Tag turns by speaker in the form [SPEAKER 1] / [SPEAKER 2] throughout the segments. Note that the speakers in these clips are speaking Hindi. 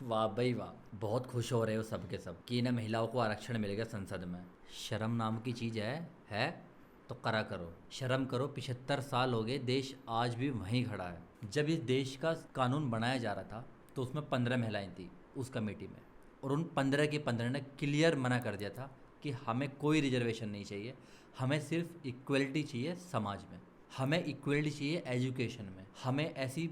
[SPEAKER 1] वाह भाई वाह, बहुत खुश हो रहे हो सब के सब कि इन्हें महिलाओं को आरक्षण मिलेगा संसद में। शर्म नाम की चीज़ है तो करा करो, शर्म करो। 75 साल हो गए, देश आज भी वहीं खड़ा है। जब इस देश का कानून बनाया जा रहा था तो उसमें 15 महिलाएं थी उस कमेटी में, और उन 15 के 15 ने क्लियर मना कर दिया था कि हमें कोई रिजर्वेशन नहीं चाहिए, हमें सिर्फ इक्वलिटी चाहिए समाज में, हमें इक्वलिटी चाहिए एजुकेशन में, हमें ऐसी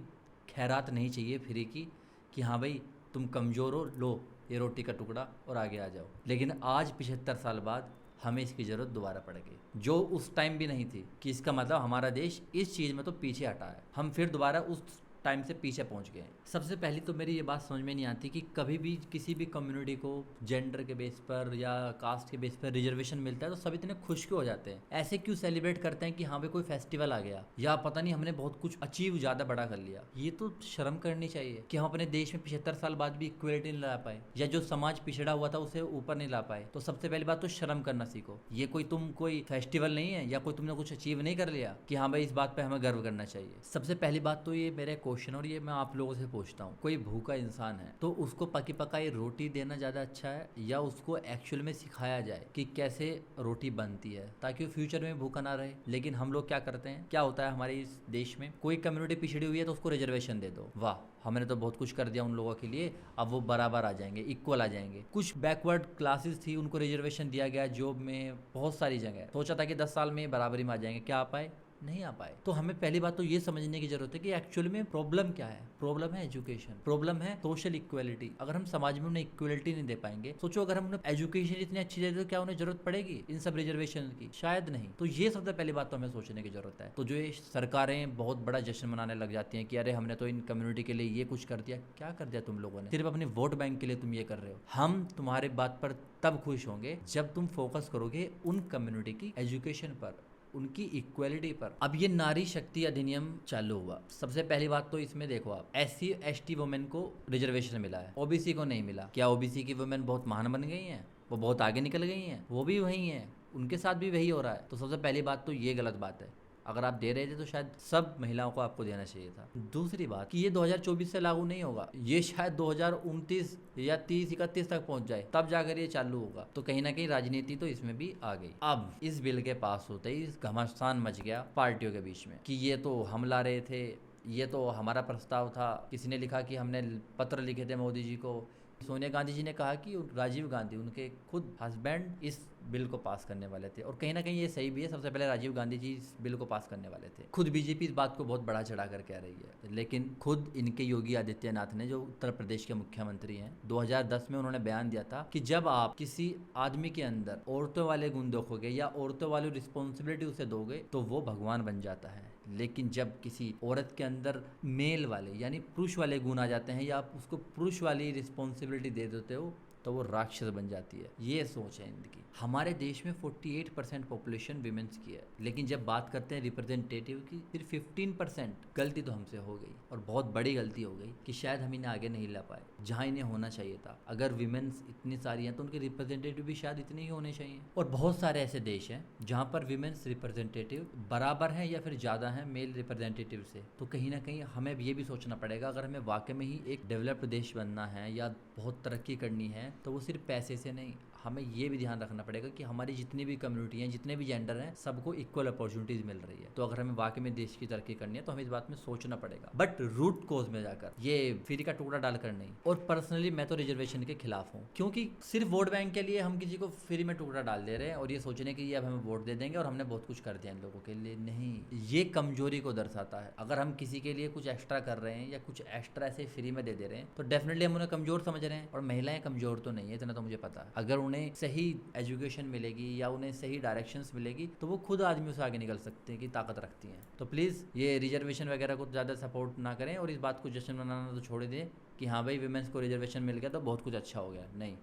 [SPEAKER 1] खैरात नहीं चाहिए फ्री की कि हाँ भाई तुम कमज़ोर हो, लो ये रोटी का टुकड़ा और आगे आ जाओ। लेकिन आज 75 साल बाद हमें इसकी ज़रूरत दोबारा पड़ गई, जो उस टाइम भी नहीं थी। कि इसका मतलब हमारा देश इस चीज़ में तो पीछे हटा है, हम फिर दोबारा उस टाइम से पीछे पहुंच गए हैं। सबसे पहली तो मेरी ये बात समझ में नहीं आती कि कभी भी किसी भी कम्युनिटी को जेंडर के बेस पर या कास्ट के बेस पर रिजर्वेशन मिलता है तो सब इतने खुश क्यों हो जाते हैं, ऐसे क्यों सेलिब्रेट करते हैं कि हाँ भाई कोई फेस्टिवल आ गया या पता नहीं हमने बहुत कुछ अचीव ज़्यादा बड़ा कर लिया। ये तो शर्म करनी चाहिए कि हम अपने देश में 75 साल बाद भी इक्वलिटी नहीं ला पाए, या जो समाज पिछड़ा हुआ था उसे ऊपर नहीं ला पाए। तो सबसे पहली बात तो शर्म करना सीखो। ये कोई फेस्टिवल नहीं है या कोई तुमने कुछ अचीव नहीं कर लिया कि हाँ भाई इस बात पे हमें गर्व करना चाहिए। सबसे पहली बात तो ये मेरे क्वेश्चन, और ये मैं आप लोगों से पूछता हूँ, कोई भूखा इंसान है तो उसको पकी पकाई रोटी देना ज़्यादा अच्छा है या उसको एक्चुअल में सिखाया जाए कि कैसे रोटी बनती है ताकि वो फ्यूचर में भूखा ना रहे। लेकिन हम लोग क्या करते हैं, क्या होता है हमारे इस देश में, कोई कम्युनिटी पिछड़ी हुई है तो उसको रिजर्वेशन दे दो, वाह हमने तो बहुत कुछ कर दिया उन लोगों के लिए, अब वो बराबर आ जाएंगे, इक्वल आ जाएंगे। कुछ बैकवर्ड क्लासेस थी उनको रिजर्वेशन दिया गया जॉब में, बहुत सारी जगह सोचा था कि 10 साल में बराबरी में आ जाएंगे, क्या आ पाए, नहीं आ पाए। तो हमें पहली बात तो ये समझने की जरूरत है कि एक्चुअल में प्रॉब्लम क्या है। प्रॉब्लम है एजुकेशन, प्रॉब्लम है सोशल इक्वलिटी। अगर हम समाज में उन्हें इक्वलिटी नहीं दे पाएंगे, सोचो अगर हम उन्हें एजुकेशन इतनी अच्छी दे तो क्या उन्हें जरूरत पड़ेगी इन सब रिजर्वेशन की, शायद नहीं। तो ये सबसे पहली बात तो हमें सोचने की जरूरत है। तो जो ये सरकारें बहुत बड़ा जश्न मनाने लग जाती हैं कि अरे हमने तो इन कम्युनिटी के लिए ये कुछ कर दिया, क्या कर दिया तुम लोगों ने, सिर्फ अपने वोट बैंक के लिए तुम ये कर रहे हो। हम तुम्हारे बात पर तब खुश होंगे जब तुम फोकस करोगे उन कम्युनिटी की एजुकेशन पर, उनकी इक्वलिटी पर। अब ये नारी शक्ति अधिनियम चालू हुआ, सबसे पहली बात तो इसमें देखो आप, SC ST वुमेन को रिजर्वेशन मिला है, OBC को नहीं मिला। क्या OBC की वुमेन बहुत महान बन गई हैं, वो बहुत आगे निकल गई हैं, वो भी वही हैं, उनके साथ भी वही हो रहा है। तो सबसे पहली बात तो ये गलत बात है। अगर आप दे रहे थे तो शायद सब महिलाओं को आपको देना चाहिए था। दूसरी बात कि ये 2024 से लागू नहीं होगा, ये शायद 2029 या 30-31 तक पहुंच जाए तब जाकर ये चालू होगा। तो कहीं ना कहीं राजनीति तो इसमें भी आ गई। अब इस बिल के पास होते ही घमासान मच गया पार्टियों के बीच में कि ये तो हम ला रहे थे, ये तो हमारा प्रस्ताव था। किसी ने लिखा कि हमने पत्र लिखे थे मोदी जी को। सोनिया गांधी जी ने कहा कि राजीव गांधी उनके खुद हस्बैंड इस बिल को पास करने वाले थे, और कहीं ना कहीं ये सही भी है, सबसे पहले राजीव गांधी जी इस बिल को पास करने वाले थे। खुद बीजेपी इस बात को बहुत बढ़ा चढ़ा कर कह रही है, लेकिन खुद इनके योगी आदित्यनाथ ने, जो उत्तर प्रदेश के मुख्यमंत्री हैं, 2010 में उन्होंने बयान दिया था कि जब आप किसी आदमी के अंदर औरतों वाले गुण देखोगे या औरतों वाली रिस्पॉन्सिबिलिटी उसे दोगे तो वो भगवान बन जाता है। लेकिन जब किसी औरत के अंदर मेल वाले यानी पुरुष वाले गुण आ जाते हैं या आप उसको पुरुष वाली रिस्पॉन्सिबिलिटी दे देते हो तो वो राक्षस बन जाती है। ये सोच है इनकी। हमारे देश में 48% पॉपुलेशन विमेंस की है, लेकिन जब बात करते हैं रिप्रेजेंटेटिव की सिर्फ 15%। गलती तो हमसे हो गई, और बहुत बड़ी गलती हो गई कि शायद हम इन्हें आगे नहीं ला पाए जहाँ इन्हें होना चाहिए था। अगर विमेंस इतनी सारी हैं तो उनके रिप्रेजेंटेटिव भी शायद इतने ही होने चाहिए। और बहुत सारे ऐसे देश हैं जहाँ पर विमेंस रिप्रेजेंटेटिव बराबर हैं या फिर ज़्यादा हैं मेल रिप्रेजेंटेटिव से। तो कहीं ना कहीं हमें ये भी सोचना पड़ेगा, अगर हमें वाकई में ही एक डेवलप्ड देश बनना है या बहुत तरक्की करनी है तो वो सिर्फ पैसे से नहीं, हमें ये भी ध्यान रखना पड़ेगा कि हमारी जितनी भी कम्युनिटी हैं, जितने भी जेंडर हैं, सबको इक्वल अपॉर्चुनिटीज मिल रही है। तो अगर हमें वाकई में देश की तरक्की करनी है तो हमें इस बात में सोचना पड़ेगा, बट रूट कोज में जाकर, ये फ्री का टुकड़ा डालकर नहीं। और पर्सनली मैं तो रिजर्वेशन के खिलाफ हूँ, क्योंकि सिर्फ वोट बैंक के लिए हम किसी को फ्री में टुकड़ा डाल दे रहे हैं और ये सोचने की अब हमें वोट दे देंगे और हमने बहुत कुछ कर दिया इन लोगों के लिए। नहीं, ये कमजोरी को दर्शाता है। अगर हम किसी के लिए कुछ एक्स्ट्रा कर रहे हैं या कुछ एक्स्ट्रा ऐसे फ्री में दे दे रहे हैं तो डेफिनेटली हम उन्हें कमजोर समझ रहे हैं, और महिलाएं कमजोर तो नहीं है, इतना तो मुझे पता है। अगर उन्हें सही एजुकेशन मिलेगी या उन्हें सही डायरेक्शंस मिलेगी तो वो खुद आदमियों से आगे निकल सकते हैं, कि ताकत रखती हैं। तो प्लीज़ ये रिजर्वेशन वगैरह को ज़्यादा सपोर्ट ना करें, और इस बात को जश्न मनाना तो छोड़ दें कि हाँ भाई विमेंस को रिजर्वेशन मिल गया तो बहुत कुछ अच्छा हो गया। नहीं,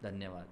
[SPEAKER 1] धन्यवाद।